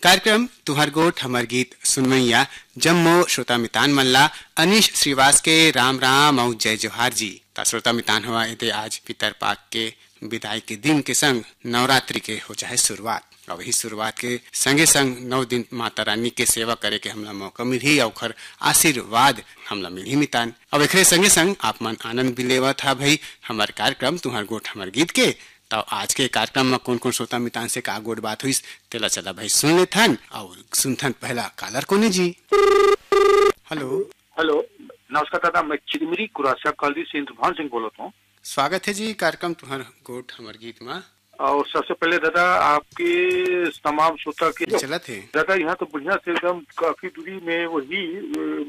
कार्यक्रम तुहर गोठ हमर गीत सुनमैया जम्मो श्रोता मितान मल्ला अनीश श्रीवास के राम राम और जय जोहार जी। श्रोता मितान हुआ ये आज पितर पाक के विदाई के दिन के संग नवरात्रि के हो जाए शुरुआत और वही शुरुआत के संगे संग 9 दिन माता रानी के सेवा करे के हमला मौका मिली और आशीर्वाद हमला मिली मितान। अब एक संगे संग आप मन आनंद भी लेवा था भाई हमारे कार्यक्रम तुहर गोठ हमर गीत के। तो आज के कार्यक्रम में कौन कौन श्रोता मितान से का गोट बात हुई तेला चला भाई सुन लेथन और सुनथन पहला कालर कोने जी। हेलो हेलो नमस्कार दादा, मैं चिरमिरी कुरासा कॉलोनी से इंद्रभान सिंह बोलता हूँ। स्वागत है जी कार्यक्रम तुहर गोट हमर गीत में। और सबसे पहले दादा आपके तमाम श्रोता के चला थे दादा यहाँ तो बढ़िया से एकदम काफी दूरी में वही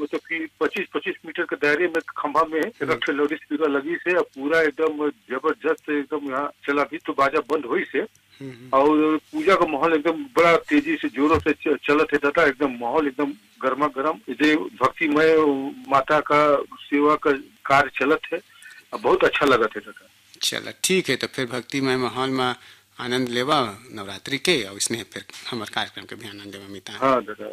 मतलब कि 25-25 मीटर के दायरे में खंभा में एक लाउड स्पीकर लगी से पूरा एकदम जबरदस्त एकदम यहाँ चला भी तो बाजा बंद हुई से और पूजा का माहौल एकदम बड़ा तेजी से जोरों से चलत है दादा। एकदम माहौल एकदम गर्मा गर्म भक्तिमय माता का सेवा का कार्य चलत है, बहुत अच्छा लगा था दादा। चला ठीक है, तो फिर भक्तिमय माहौल में आनंद लेवा नवरात्रि के और इसने फिर हमारे कार्यक्रम के भी आनंद लेवा मिता। हाँ दादा।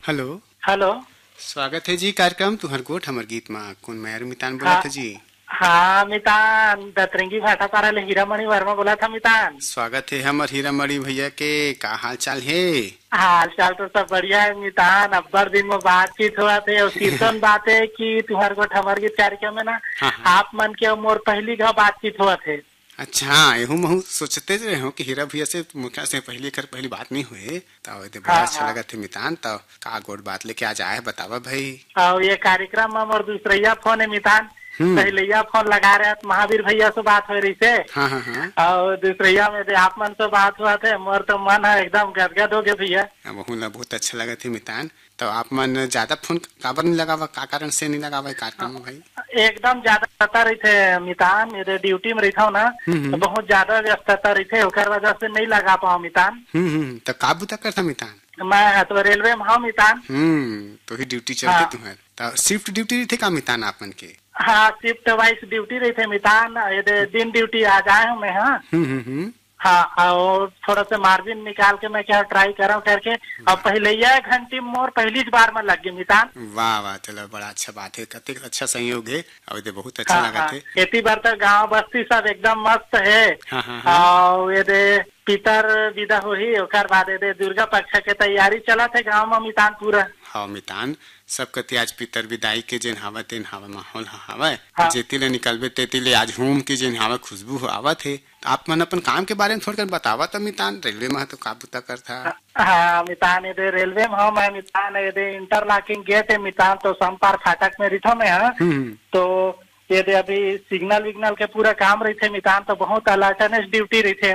हेलो हेलो स्वागत है जी कार्यक्रम तुहर गोठ हमर गीत में। कौन मैर मितान बोला था जी? हाँ मितान दतरंगी भाटा पारा ले हीरामणि वर्मा बोला था मितान। स्वागत है हमर हीरामणि भैया के, का हाल चाल है? हाल चाल तो सब बढ़िया है मितान। अब्बर दिन में बातचीत हुआ थे और कीर्तन बात है कि तुहर गोठ हमर गीत कार्यक्रम में ना आप मन के मोर पहली का बातचीत हुआ थे। अच्छा एहू महू सोचते रहे हो कि हीरा भैया से मुखिया से पहली बात नहीं हुए तो बड़ा अच्छा लगा थे मितान। तो का गोट बात लेके आज आए बतावा भाई। और ये कार्यक्रम में मोर दूसरा फोन है मितान। पहले फोन लगा रहे तो महावीर भैया से बात हो रही से और दूसरा में आप मन से बात हुआ थे। मोर तो मन है एकदम गदगद हो गया भैया। बहुत अच्छा लगा थे मितान। तो आप मन ज्यादा फोन काबर नहीं लगावा, का कारण से नहीं लगावा कार्यक्रम में भाई? एकदम ज्यादा व्यस्तता रही थे मितान, मेरे ड्यूटी में रहता हूँ ना तो बहुत ज्यादा व्यस्तता रही थे, उकर वजह से नहीं लगा पाओ मितान। तो का बुता करता मितान? मैं तो रेलवे में हूँ मितान। तो ही ड्यूटी चलती तुम्हारे तो शिफ्ट ड्यूटी रही थे का मितान आप मन के? हाँ शिफ्ट वाइज ड्यूटी रही थे मितान, दिन ड्यूटी आज आए हूँ मैं। हाँ और थोड़ा सा मार्जिन निकाल के मैं क्या ट्राई कर रहा हूँ करके अब पहले यह घंटी मोर पहली बार में लग गई मितान। वाह वाह चलो बड़ा अच्छा बात है, कते अच्छा संयोग है और ये बहुत अच्छा लगा थे। खेती बार तो गाँव बस्ती सब एकदम मस्त है और ये पितर विदा हुई ओकर बाद दुर्गा पक्ष के तैयारी चला थे गाँव में मितान पूरा। हाँ मितान सब कति आज पितर विदाई के जेन हावत तेन हावा माहौल हावा जेती ले निकलबे तेती ले आज होम के जेन हावा खुशबू आवत है। आप मन अपन काम के बारे में थोड़ा बतावा तो मितान। रेलवे में तो का बुता करता? हाँ मितान ये रेलवे में हूँ मैं मितान। ये इंटरलॉकिंग गेट है मितान, तो संपार फाटक में रिठो में है तो ये अभी सिग्नल विग्नल के पूरा काम रही थे मितान। तो बहुत अलर्टनेस ड्यूटी रही थे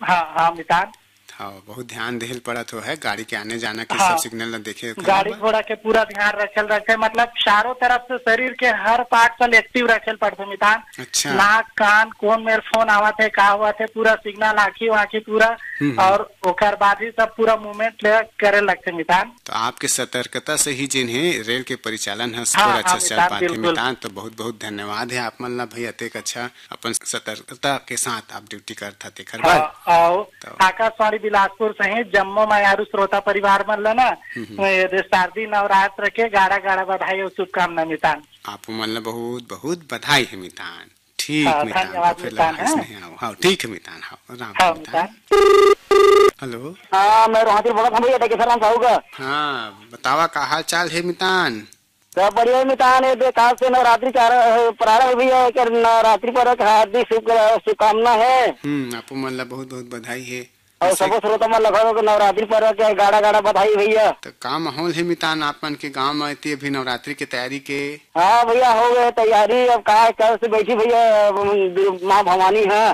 हाँ मितान। हाँ बहुत ध्यान देहल पड़ा तो है गाड़ी के आने जाना के सब सिग्नल न देखे गाड़ी घोड़ा के पूरा ध्यान रखे मतलब चारों तरफ से शरीर के हर पार्ट से एक्टिव रखे पड़ते मितान। अच्छा। नाक कान कौन मेरे फोन आवा थे का हुआ थे पूरा सिग्नल आँखी वाँखी पूरा और ओकर बाद ही सब पूरा मूवमेंट करे लगते मितान। तो आपके सतर्कता से ही जिन है रेल के परिचालन है अच्छा चल पाते मितान। तो बहुत बहुत धन्यवाद है आप मन ला भाई अतेक अच्छा अपन सतर्कता के साथ आप ड्यूटी करता थे। आकाशवाणी बिलासपुर सहित जम्मू मायारू श्रोता परिवार मन ना शारदी नवरात्र के गाड़ा गाड़ा बधाई और शुभकामना मितान। आप मन ला बहुत बहुत बधाई है मितान। ठीक धन्यवाद मितान। हाँ ठीक है मितान। हाँ मितान। हेलो हाँ मैं रोहातिर बोला था भैया सलाम साहूगा। हाँ बतावा का हाल चाल है मितान? सब बढ़िया मितान है। खास से नवरात्रि प्रारंभ भी है, नवरात्रि पर हार्दिक शुभकामना है। आप मन ला बहुत बहुत बधाई है और सब श्रोता मन लगा नवरात्रि पर गाड़ा गाड़ा बधाई भैया। तो का माहौल है मितान आपन के गांव में अभी नवरात्रि की तैयारी के? हाँ भैया हो गए तैयारी। अब कहा से बैठी भैया माँ भवानी है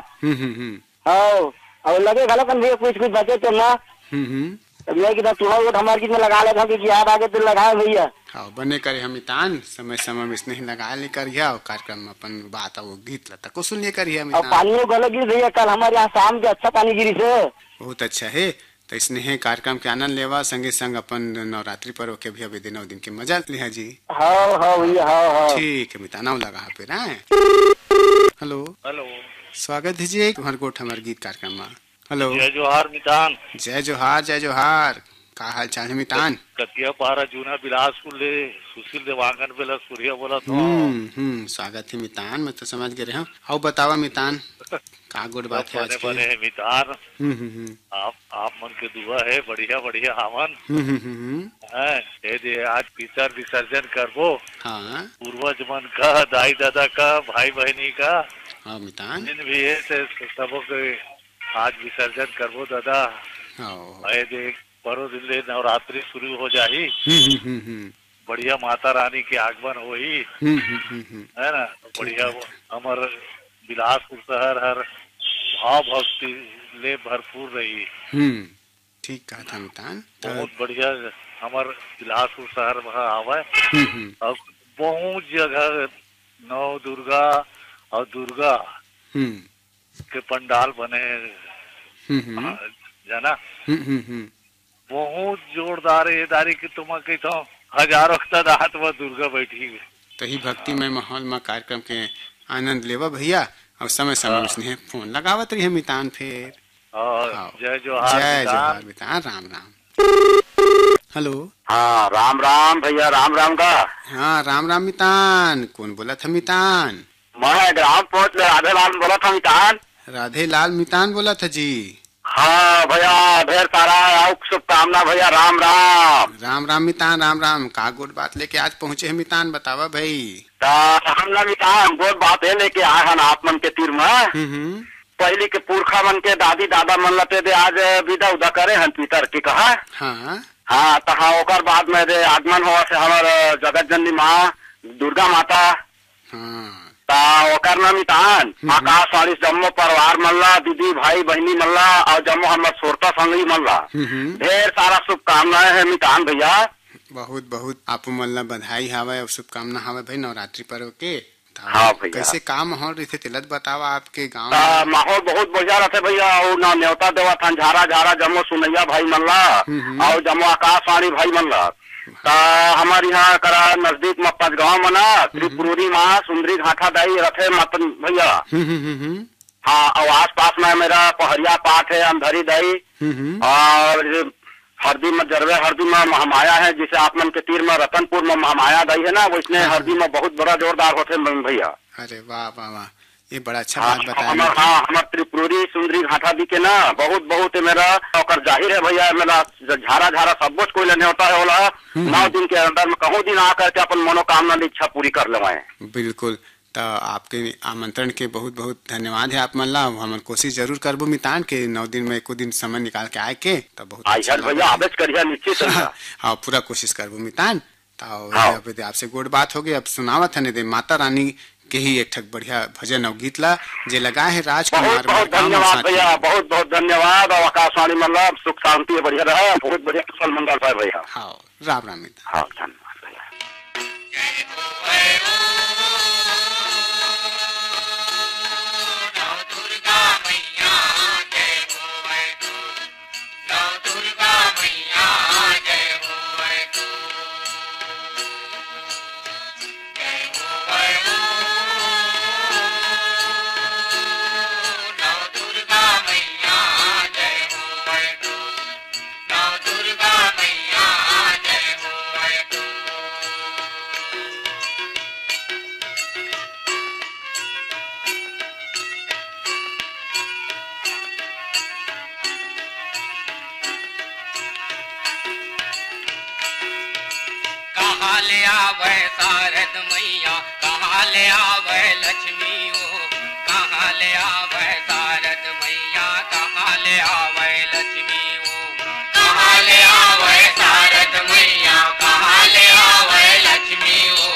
और लगे गलत भैया कुछ बचे तो ना भैया की तुम्हारा हमारे गीत में लगा लेता कि याद आगे तो लगाए भैया। हाँ बने करे हम मितान समय समय में स्नेह लगा ले करिया और कार्यक्रम में अपन बात वो गीत लता को सुन ले करिया मितान। पानी में गलत गिर भैया कल हमारे यहाँ शाम के अच्छा पानी गिरी से बहुत अच्छा है। तो स्नेह कार्यक्रम के आनंद लेवा संगे संग अपन नवरात्रि पर्व के भी अभी 9 दिन के मजा लिया जी। हाँ भैया हाँ ठीक है मितान लगा फिर। हेलो हेलो स्वागत है जी तुम्हारे गोठ हमारे गीत कार्यक्रम में। हेलो। जय जोहार मितान। जय जोहार जय जोहार। का हाल चाल है मितान? कतिया पारा जूना बिलासपुर ले सुशील देवांगन बेला सूर्य बोला तो। स्वागत है मितान, मैं तो समझ गए हूँ। आओ बतावा मितान, का गुड बात है आज बने है मितान। आप मन के दुआ है बढ़िया बढ़िया हावन। आज पितर विसर्जन करबो। हाँ पूर्वज मन का, दाई दादा का, भाई बहनी का। हाँ मितान। जिन भी है सबो के आज विसर्जन करबो दादा। देख परो दिन ले नवरात्रि शुरू हो जाही। बढ़िया माता रानी के आगमन होही, है ना। बढ़िया हमार बिलासपुर शहर हर भाव भक्ति ले भरपूर रही। ठीक कहा था मितान। बहुत बढ़िया हमार बिलासपुर शहर में आवे। अब बहुत जगह नौ दुर्गा और दुर्गा के पंडाल बने जाना। बहुत जोरदार दारी की तुम कहता हजारों तादाद में दुर्गा बैठी। तो ही भक्तिमय माहौल में कार्यक्रम के आनंद लेवा भैया, और समय समय उसने फोन लगावत रही है मितान। फिर जय जोहार मितान। राम राम। हेलो। हाँ राम राम भैया, राम राम का। हाँ राम राम मितान। कौन बोला था मितान? मैं ग्राम पोस्ट में राधे लाल बोला था मितान। राधे लाल मितान बोला था जी। हाँ भैया, ढेर सारा शुभकामना भैया। राम राम। राम राम मितान, राम राम। का गुड बात लेके आज पहुँचे है मितान, बतावा भाई। हम ना मितान गुड बात है लेके आए हैं आप मन के तीर में। पहले के पुरखा मन के दादी दादा मन लते दे आज विदा उदा करे हैं पितर की कहा। हाँ तो हाँ ओकर बाद में दे आगमन हुआ से हमारे जगत जननी माँ दुर्गा माता। ओकर नाम मितान आकाशवाणी जम्मो परिवार मल्ला, दीदी भाई बहनी मल्ला और जम्मो हमारे सोरता संगी मल्ला। ढेर सारा शुभकामनाएं है मितान भैया। बहुत बहुत आपको मल्ला बधाई हावे और शुभकामना हावे भाई नवरात्रि पर्व के। हाँ भैया। कैसे का माहौल रही थे तिलक बतावा आपके गाँव? माहौल बहुत बढ़िया रहते भैया। और ना न्योता देवा था झारा झारा जम्मो सुनैया भाई मल्ला और जम्मो आकाशवाणी भाई मल्ला। हमारे यहाँ करा नजदीक में पचगांव मना त्रिपुरी माँ सुंदरी घाटा दाई रथे मतन भैया। हाँ और आस पास में मेरा पहरिया पाठ है अंधरी दाई और हरदी में जरवे हरदी में महामाया है, जिसे आप मन के तीर में रतनपुर में महामाया दाई है ना, वो इसने हरदी में बहुत बड़ा जोरदार होते भैया। अरे वाह वाह वाह, ये बड़ा अच्छा बात बताया। हमार त्रिपुरी सुंदरी घाटा दी के ना बहुत बहुत मेरा और जाहिर है भैया। मेरा झारा झारा सब कुछ कोई लेने होता है बोला 9 दिन के अंदर में कहूँ दिन आकर के अपन मनोकामना इच्छा पूरी कर लेवाए। बिल्कुल। तो आपके आमंत्रण के बहुत बहुत धन्यवाद है आप मल्ला। हम कोशिश जरूर करबो मितान के 9 दिन में एको दिन समय निकाल के आए के तो बहुत अच्छा भैया आवेश करिए निश्चित। हाँ पूरा कोशिश करबो मितान। तो आपसे गुड बात हो गई। अब सुनावत है ने माता रानी के ही एक ठक बढ़िया भजन और गीत ला जे लगा है राजकुमार। बहुत धन्यवाद भैया, बहुत बहुत धन्यवाद। और आकाशवाणी मतलब सुख शांति बढ़िया रहा, बहुत बढ़िया कुशल मंगल पाए भैया। हाँ राम राम मितान। हाँ धन्यवाद भैया। कहाँ ले आवे शारद मैया, कहाँ ले आवे लक्ष्मी ओ, कहाँ ले आवे शारद मैया, कहाँ ले आवे लक्ष्मी ओ, कहाँ ले आवे शारद मैया, कहाँ ले आवे लक्ष्मी ओ,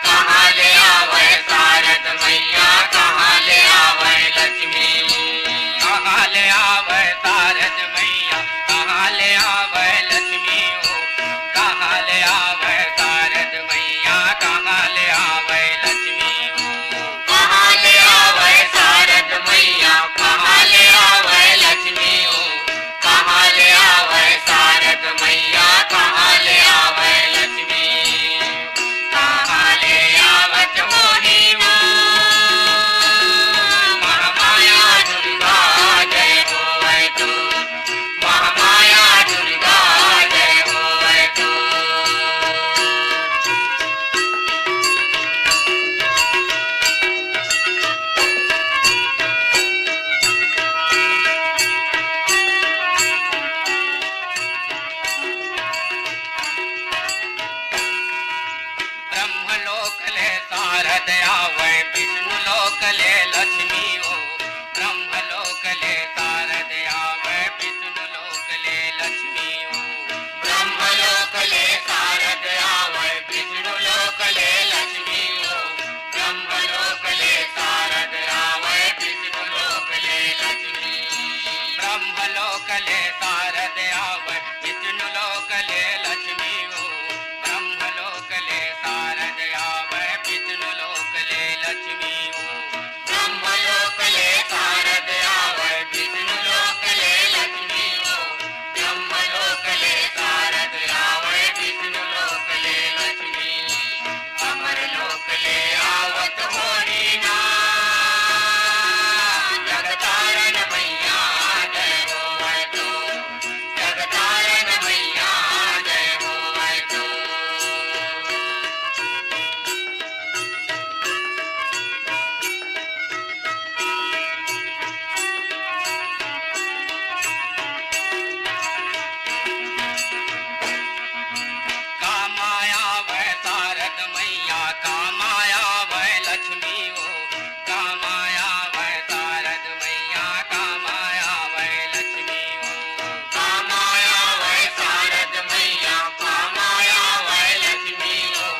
कहाँ ले आवे शारद मैया, कहाँ ले आवे लक्ष्मी ओ, कहाँ ले आवे शारद मैया, कहाँ ले आवे लक्ष्मी ओ, कहाँ ले आवे शारद मैया, कहाँ ले आवे लक्ष्मी ओ, कहाँ ले आवे शारद मैया, कहाँ ले आवे लक्ष्मी ओ, कहाँ ले आवे शारद मैया, कहाँ ले आवे लक्ष्मी, कहाँ ले आवत मोही ओ। लक्ष्मी ओ ब्रह्मलोक ले शारद आवे विष्णु लोक ले लक्ष्मी ओ ब्रह्मलोक ले शारद आवे विष्णु लोक ले लक्ष्मी ओ ब्रह्मलोक ले शारद आवे विष्णु लोक ले लक्ष्मी ब्रह्मलोक ले शारद आवे विष्णु लोक ले लक्ष्मी ओ ब्रह्मलोक ले शारद आवे विष्णु लोक ले लक्ष्मी ओ ब्रह्मलोक ले शारद आवे विष्णु लोक ले लक्ष्मी ओ ब्रह्मलोक ले शारद आवे विष्णु लोक ले लक्ष्मी अमर लोक ले आवत होनी ना जगतारण मैया जय होवे तो जगतारण मैया जय होवे तो कामाया वै शारद मैया कामाया वै लक्ष्मी ओ कामाया वै शारद मैया कामाया वै लक्ष्मी ओ कामाया वै शारद मैया कामाया वै लक्ष्मी ओ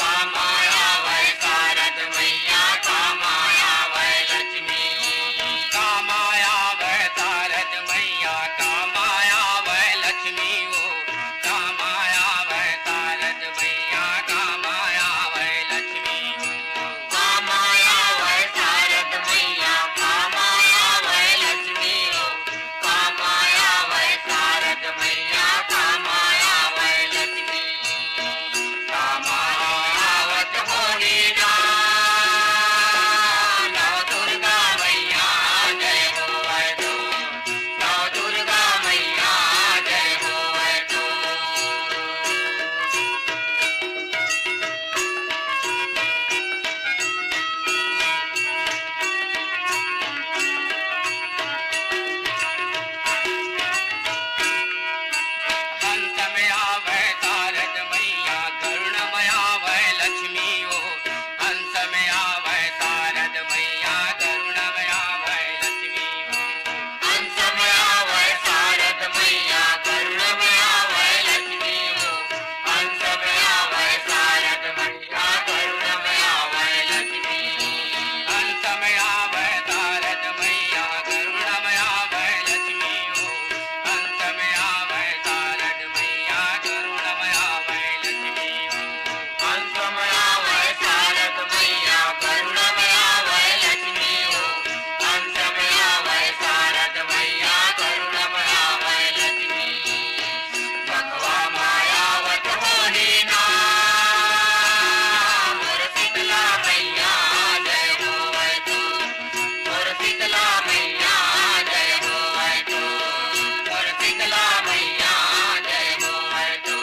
कामाया वै शारद मैया कामाया वै लक्ष्मी कामाया वै शारद मैया कामाया वै लक्ष्मी ओ कामाया वै शारद मैया कामाया वै लक्ष्मी कामाया वै शारद मैया कामाया वै लक्ष्मी कामाया वै शारद मैया कामाया वै लक्ष्मी कामावत होनी ना नव दुर्गा मैया जय होवे तो नव दुर्गा मैया जय होवे तो हंस में आवे शारद मैया करुण में आवे लक्ष्मी ओ हंस में आवे शारद मैया करुण में आवे लक्ष्मी ओ हंस में आवे शारद मैया करुण में आवे लक्ष्मी ओ हंस में आवे शारद मैया करुण में आवे लक्ष्मी हंस में आवे शारद मैया करुण में आवे लक्ष्मी ओ हंस में आवे शारद मैया करुण में आवे लक्ष्मी हंस में आवे शारद मैया करुण में आवे लक्ष्मी हंस में आवे शारद मैया करुण में आवे लक्ष्मी भगवा मायावत होनी ना मोर शीतला मैया जय होवे तो मोर शीतला मैया जय होवे तो मोर शीतला मैया जय होवे तो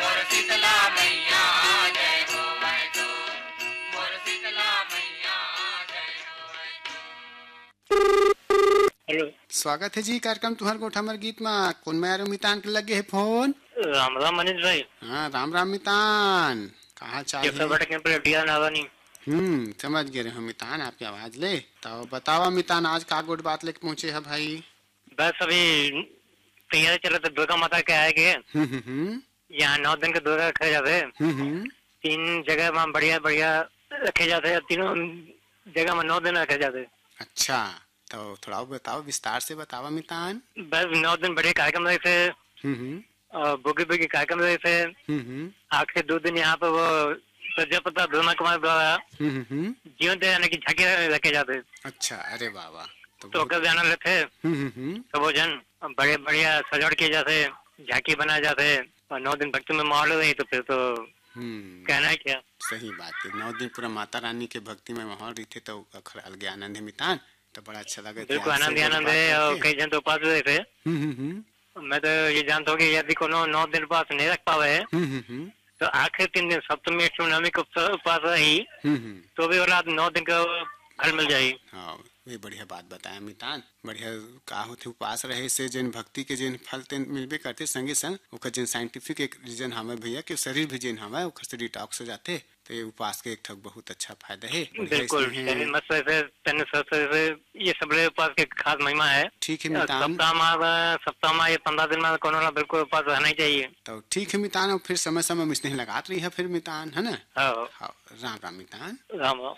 मोर शीतला मैया जय होवे तो मोर शीतला मैया जय होवे हेलो स्वागत है जी कार्यक्रम तुहर गोठ हमर गीत में कौन मैं मितान के लगे है फोन राम राम मनीष भाई हाँ राम राम मितान कहाँ ये सब चाहिए भटके पर डिया ना बनी समझ गए हम मितान आपकी आवाज ले तो बतावा मितान आज का गोट बात लेके पहुँचे है भाई बस अभी तैयारी चल रहा था दुर्गा माता के आएंगे यहाँ 9 दिन के दुर्गा रखे जाते 3 जगह में बढ़िया बढ़िया रखे जाते हैं तीनों जगह में 9 दिन रखे जाते अच्छा तो थोड़ा बताओ विस्तार से बतावा मितान बस 9 दिन बढ़िया कार्यक्रम रहे थे बुगी बुगी कार्यक्रम रहे थे आखिर 2 दिन यहाँ पे वो प्रजापता ब्रह्मा कुमार द्वारा जीवन दे जाने की झांकी रखे जाते अच्छा अरे बाबा तो जाना लेते तो वो जन बड़े बढ़िया सजावट किए जाते झांकी बनाए जाते और 9 दिन भक्ति में माहौल रही तो फिर तो कहना है क्या सही बात है 9 दिन पूरा माता रानी के भक्ति में माहौल रही थे तो अलग आनंद है मितान तो बड़ा अच्छा लगा बिल्कुल आनंद है और कई जन तो उपास रहे थे मैं तो ये जानता हूँ कि यदि कोनो 9 दिन उपास नहीं रख पावे तो आखिर 3 दिन सप्तमी अष्टमी नवमी को उपास रही तो भी औलाद 9 दिन का फल मिल जाई। हाँ, ये बढ़िया बात बताया मितान। बढ़िया का होथे उपास रहे से जेन भक्ति के जेन फल तेन मिलबे करते, संगे संग ओकर जेन साइंटिफिक एक रीजन हमें भैया कि शरीर भी जेन हमें ओकर से डिटॉक्स हो जाते, तो ये उपास के एक ठक बहुत अच्छा फायदा है। बिल्कुल ये सबले उपास के खास महिमा है। ठीक है मितान, सप्ताह में ये 15 दिन में कोनो ना बिल्कुल उपास रहना ही चाहिए। तो ठीक है मितान, और फिर समय समय में स्नेह लगात रही है फिर मितान, है ना। हाँ, राम राम मितान। राम राम।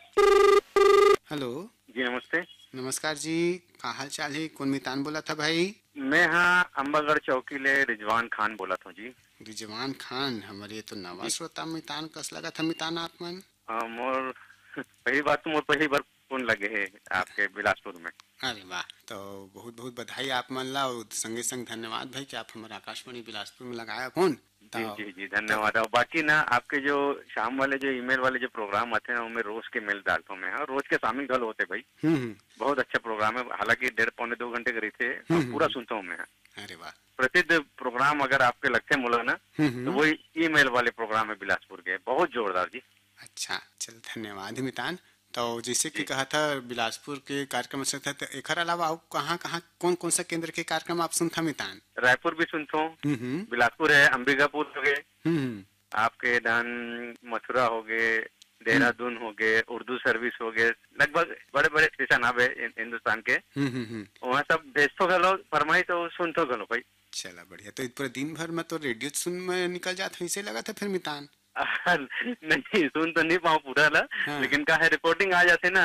हेलो जी नमस्ते। नमस्कार जी, का हाल चाल है? कौन मितान बोला था भाई? मैं हाँ अम्बागढ़ चौकी ले रिजवान खान बोला था जी। रिजवान खान, हमारे तो नवा श्रोता मितान कस लगा था मितान आप मन। मोर पहली बात तो मोर पहली बार फोन लगे है आपके बिलासपुर में। अरे वाह, तो बहुत बहुत बधाई आप मन ला, और संगे संग धन्यवाद भाई कि आप हमारे आकाशवाणी बिलासपुर में लगाया फोन। जी जी जी धन्यवाद। और बाकी ना आपके जो शाम वाले जो ईमेल वाले जो प्रोग्राम आते हैं ना, उनमें रोज के मेल डालता हूँ मैं। हाँ, रोज के शामिल गल होते भाई। बहुत अच्छा प्रोग्राम है, हालांकि 1.5-पौने 2 घंटे करी थे, पूरा सुनता हूँ मैं। अरे वाह, प्रसिद्ध प्रोग्राम अगर आपके लगते हैं मुला ना, तो वही ईमेल वाले प्रोग्राम है बिलासपुर के, बहुत जोरदार जी। अच्छा, चल धन्यवाद मितान। तो जैसे कि कहा था बिलासपुर के कार्यक्रम से था, तो एक अलावा आप कहाँ कहाँ कौन कौन सा केंद्र के कार्यक्रम आप सुनता मितान? रायपुर भी सुनता हूँ, बिलासपुर है, अंबिकापुर हो गए, आपके धान मथुरा हो गए, देहरादून हो गए, उर्दू सर्विस हो गए, लगभग बड़े बड़े स्टेशन आवे हिंदुस्तान के, वहाँ सब भेजतो गलो फरमाई तो सुनतो गलो भाई। चला बढ़िया, तो पूरा दिन भर में तो रेडियो सुन में निकल जाता, इसे लगा था फिर मितान? नहीं सुन तो नहीं पाऊँ पूरा ला, लेकिन का है रिपोर्टिंग आ जाते ना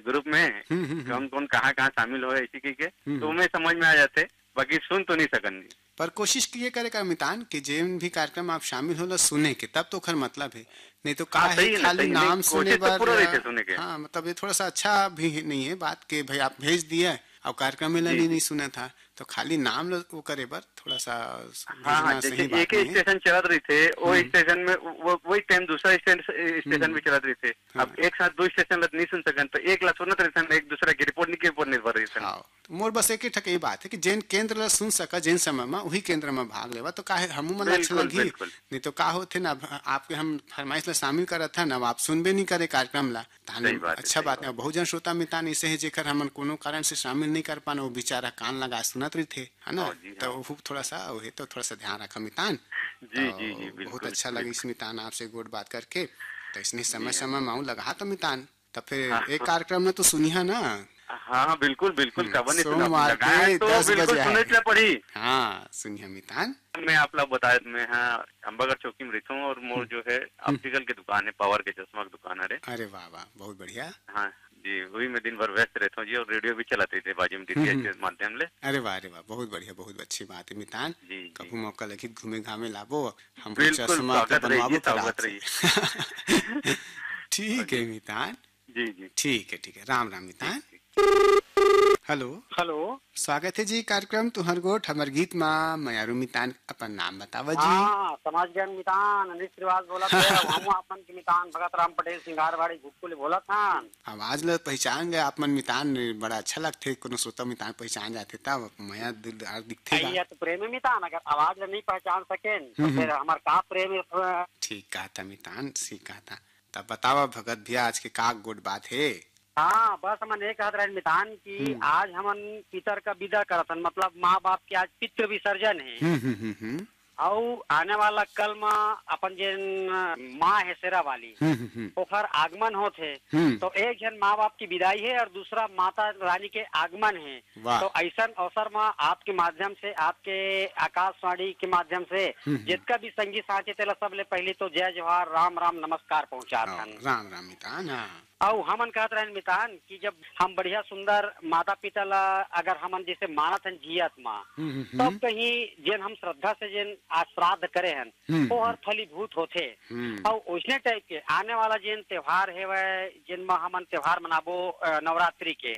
ग्रुप में, कौन कौन कहाँ कहाँ शामिल हो इसी के, तो मैं समझ में आ जाते, बाकी सुन तो नहीं सकन। पर कोशिश किए करेगा मितान कि जेन भी कार्यक्रम आप शामिल हो सुने के, तब तो खैर मतलब है, नहीं तो का है खाली नाम सुने पर। हाँ, मतलब ये थोड़ा सा अच्छा भी नहीं है बात के भाई आप भेज दिया और कार्यक्रम में नहीं सुना था, तो खाली नाम वो करे बर थोड़ा सा। हाँ, जैसे एक ही स्टेशन चलत रही थे, वो स्टेशन में वही टाइम दूसरा स्टेशन भी चलत रही थे। अब एक साथ 2 स्टेशन नहीं सुन सकन, तो एक ला सुनत रही, एक दूसरा की रिपोर्ट के ऊपर निर्भर रही। मोर बस एक ठक यही बात है कि जेन केंद्र ला सुन सका जेन समय में वही केंद्र में भाग लेवा, तो का है हम मन अच्छा लगी। नहीं तो का होते ना, आपके हम फरमाइश ला शामिल करत था ना, आप सुनबे नहीं करे कार्यक्रम ला, अच्छा बात है। बहुत जन श्रोता मितान ऐसे है जेकर हमन कोनो कारण से शामिल नहीं कर पाना, वो बेचारा कान लगा सुनत रही थे, है ना। तो वो थोड़ा सा वो तो थोड़ा सा ध्यान रखा मितान। जी जी जी, बहुत अच्छा लगी इस मितान आपसे गुड बात करके। तो इसने समय समय माऊ लगा तो मितान, तो फिर एक कार्यक्रम में तो सुनिया ना। हाँ बिल्कुल बिल्कुल, सोमवार के 10 बजे पड़ी। हाँ सुनिए मितान, मैं आप लोग बताया, मैं हाँ अम्बागढ़ चौकी में रहता हूँ, और मोर जो है ऑप्टिकल की दुकान है, पावर के चश्मा की दुकान है। अरे वाह वाह, बहुत बढ़िया। हाँ जी, वही मैं दिन भर व्यस्त रहता हूँ जी, और रेडियो भी चलाते थे बाजी में DTH के माध्यम ले। अरे वाह बहुत बढ़िया, बहुत अच्छी बात है मितान। कभी मौका लगे घूमे घामे लाबो, हम ठीक है मितान। जी जी ठीक है, राम राम मितान। हेलो हेलो, स्वागत है जी कार्यक्रम तुहर गोठ हमर गीत मां मयारू मितान, अपन नाम बतावा जी। हाँ, समाज ज्ञान मितान अनिल श्रीवास बोला था। हम अपन के मितान भगत राम पटेल सिंगारवाड़ी गुटकुल बोला था। आवाज ल पहचान गए आप मन मितान, बड़ा अच्छा लगते, कोनो श्रोता मितान पहचान जाते तब मया दिलदार दिखते। ये तो प्रेम मितान, अगर आवाज नहीं पहचान सके तो फिर हमार का प्रेम। ठीक कहा था मितान, ठीक कहा था। तब बतावा भगत भैया आज के का गुड बात है? हाँ, बस हमन एक कहत रहे मितान की आज हमन पितर का विदा करतन, मतलब माँ बाप के आज पितृ विसर्जन है। और आने वाला कल में अपन जेन माँ है शेरा वाली, ओकर आगमन होते, तो एक जन माँ बाप की विदाई है और दूसरा माता रानी के आगमन है। तो ऐसा अवसर में आपके माध्यम से, आपके आकाशवाणी के माध्यम से जितना भी संगीत साथी तेला सबले पहले तो जय जोहार, राम राम नमस्कार पहुँचा। राम राम मितान। और हमन कहत रहे मितान कि जब हम बढ़िया सुंदर माता पिता ला अगर हमन जैसे मानत हन जियत माँ, तब कहीं जेन हम श्रद्धा से जेन आज श्राद्ध करे हन वो हर फलीभूत होते। और उसने टाइप के आने वाला जेन त्योहार है वह जिन में हमन त्योहार मनाबो नवरात्रि के,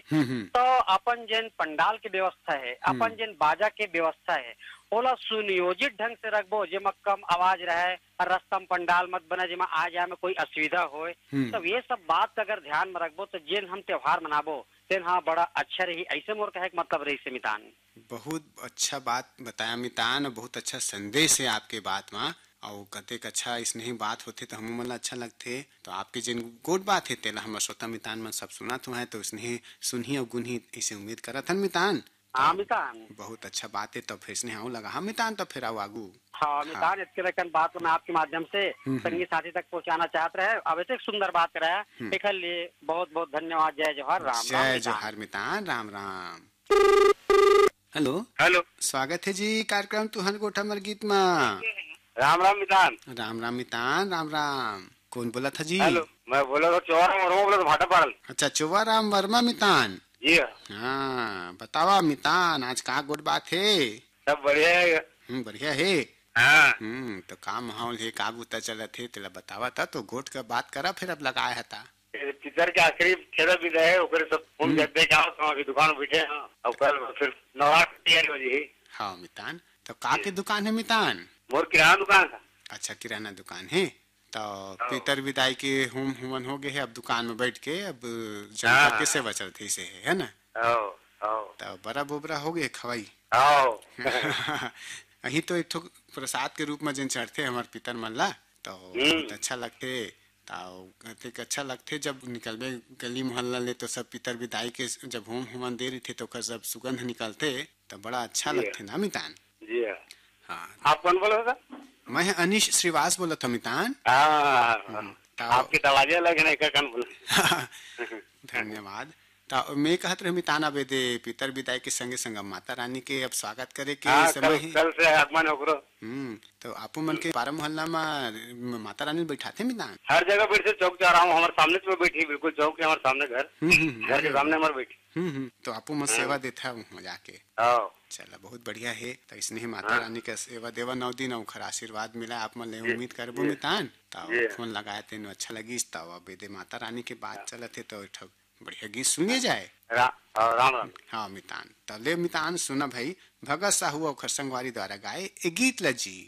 तो अपन जेन पंडाल के व्यवस्था है, अपन जेन बाजा के व्यवस्था है, ओला सुनियोजित ढंग से रखबो जेमा कम आवाज रहे, रस्तम पंडाल मत बना जेमा आ जाए में कोई असुविधा होए। तो ये सब बात अगर ध्यान में रखबो तो जेन हम त्योहार मनाबो तेन हाँ बड़ा अच्छा रही। ऐसे मोर कहे मतलब रही से मितान। बहुत अच्छा बात बताया मितान, बहुत अच्छा संदेश है आपके बात में और कतेक अच्छा स्नेही बात होते तो हम मन अच्छा लगते। तो आपके जिन गोट बात है तेला हम श्रोता मितान मन सब सुनत हुआ है तो स्नेह सुनही और गुनही इसे उम्मीद करत हन मितान। हाँ मितान, बहुत अच्छा बात है। तो फिर स्नेह आऊ लगा हम मितान तो फिर आओ आगू। हाँ मितान, इसके लेकिन बात को मैं आपके माध्यम से संगी साथी तक पहुंचाना चाहते रहे। अब एक सुंदर बात करा है एक लिए बहुत बहुत धन्यवाद। जय जोहार, राम राम जय मितान। जोहार मितान, राम राम। हेलो हेलो, स्वागत है जी कार्यक्रम तुहर गोठा मर गीत में। राम राम मितान। राम राम मितान, राम राम। कौन बोला था जी? हेलो, मैं बोला था चौहान वर्मा, बोला था भाटा पाड़ल। अच्छा चौहाराम वर्मा मितान जी हाँ, बतावा मितान आज कहाँ गोट बात है? सब बढ़िया है। बढ़िया है। हाँ, तो का माहौल है, का बुता चलत है तेला बतावा था तो गोट का बात करा फिर अब लगाया था। पितर के आखिरी खेदा भी रहे ओकरे सब फोन करते के आओ तो दुकान में बैठे हैं और कल फिर नवरात्र की तैयारी हो जी। हाँ मितान, तो का के दुकान है मितान? मोर किराना दुकान था। अच्छा किराना दुकान है। तो पितर विदाई के होम हुमन हो गए है, अब दुकान में बैठ के अब जनता के सेवा चलती से है ना। तो बड़ा बोबरा हो गए खवाई। अही तो एक प्रसाद के रूप में जिन चढ़ते हमारे पितर मन ला तो बहुत अच्छा लगते। तो अच्छा लगते जब निकलबे गली मोहल्ला ले तो सब पितर विदाई के जब होम हुमन दे रही थे तो सब सुगंध निकलते तो बड़ा अच्छा लगते ना मितान। जी हाँ, आप कौन बोल रहे थे? मैं अनीश श्रीवास बोला था मितान। आपकी तवाजिया लगे नहीं का कौन बोला? धन्यवाद। तो मैं कहत रहे मितान अब दे पितर विदाई के संगे संग माता रानी के अब स्वागत करे के समय ही कल से आगमन हो। तो आपो मन के पारा मोहल्ला में माता रानी बैठाते मितान? हर जगह बैठे, चौक जा रहा हूँ हमारे सामने से बैठी, बिल्कुल चौक के हमारे सामने घर के सामने हमारे बैठी। तो आपो मन सेवा देता हूँ जाके। चला बहुत बढ़िया है। तो इसने ही माता रानी का सेवा देवा 9 दिन और खरा आशीर्वाद मिला आप मन ले उम्मीद करबो मितान। तो फोन लगाए तेन अच्छा लगिस। तो अब दे माता रानी के बात चलत है तो बढ़िया गीत सुनिए जाए। राम राम। हाँ मितान, तो ले मितान सुना भाई भगत साहू और खरसंगवारी द्वारा गाए ए गीत लजी।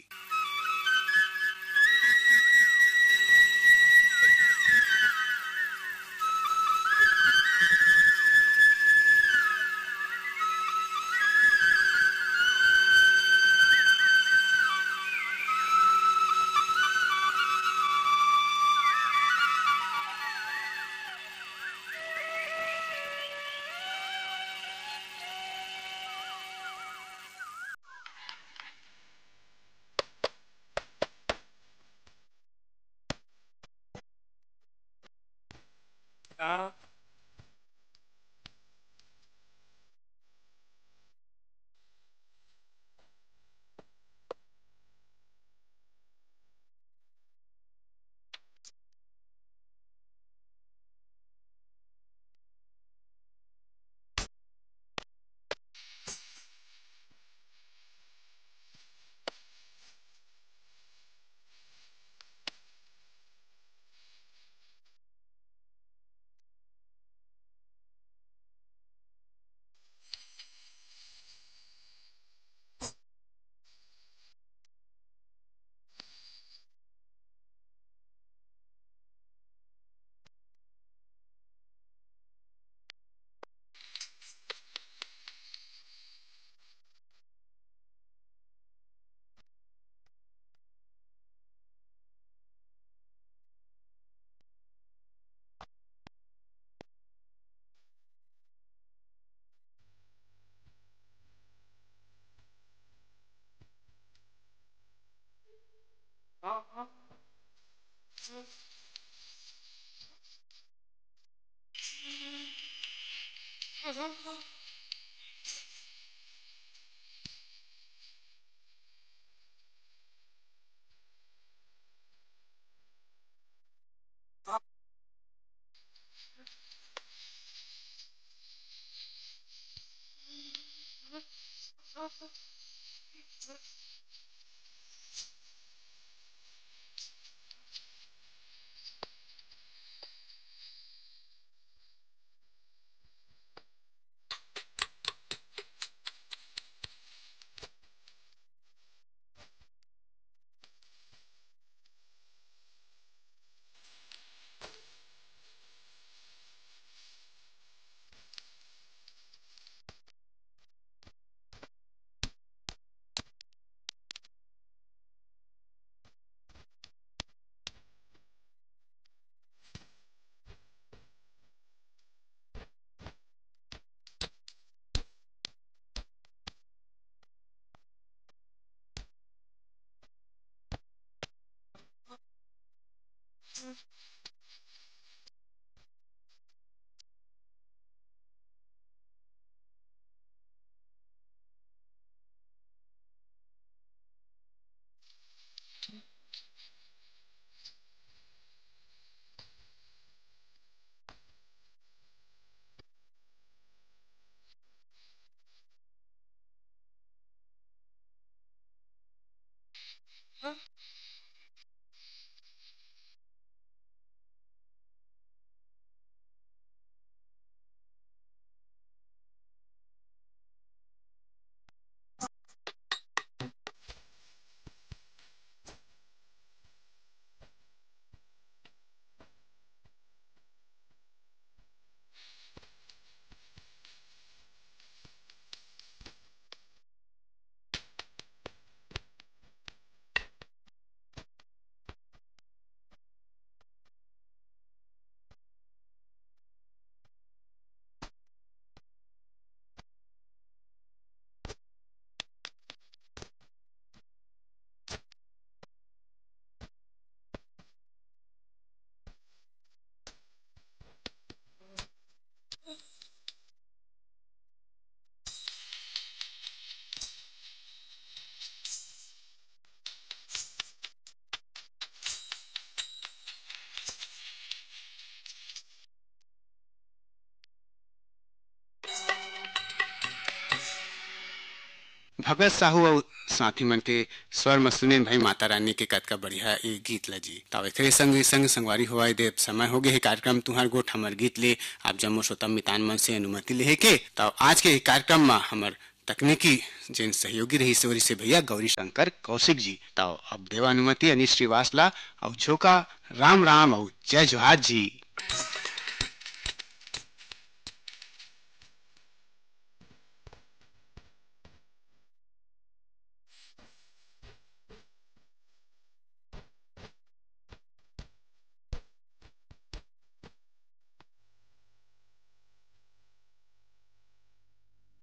भगत साहू और साथी मन के स्वर में सुने भाई माता रानी के कद का बढ़िया ये गीत लजी तब एक संग संग संगवारी हुआ दे समय हो गए कार्यक्रम तुहार गोठ हमर गीत ले आप जम्मो श्रोता मितान मन से अनुमति ले के तब आज के कार्यक्रम में हमर तकनीकी जिन सहयोगी रही सवरी से भैया गौरी शंकर कौशिक जी तब अब देवा अनुमति अनिश श्रीवास्तव और झोका राम राम और जय जोहार जी।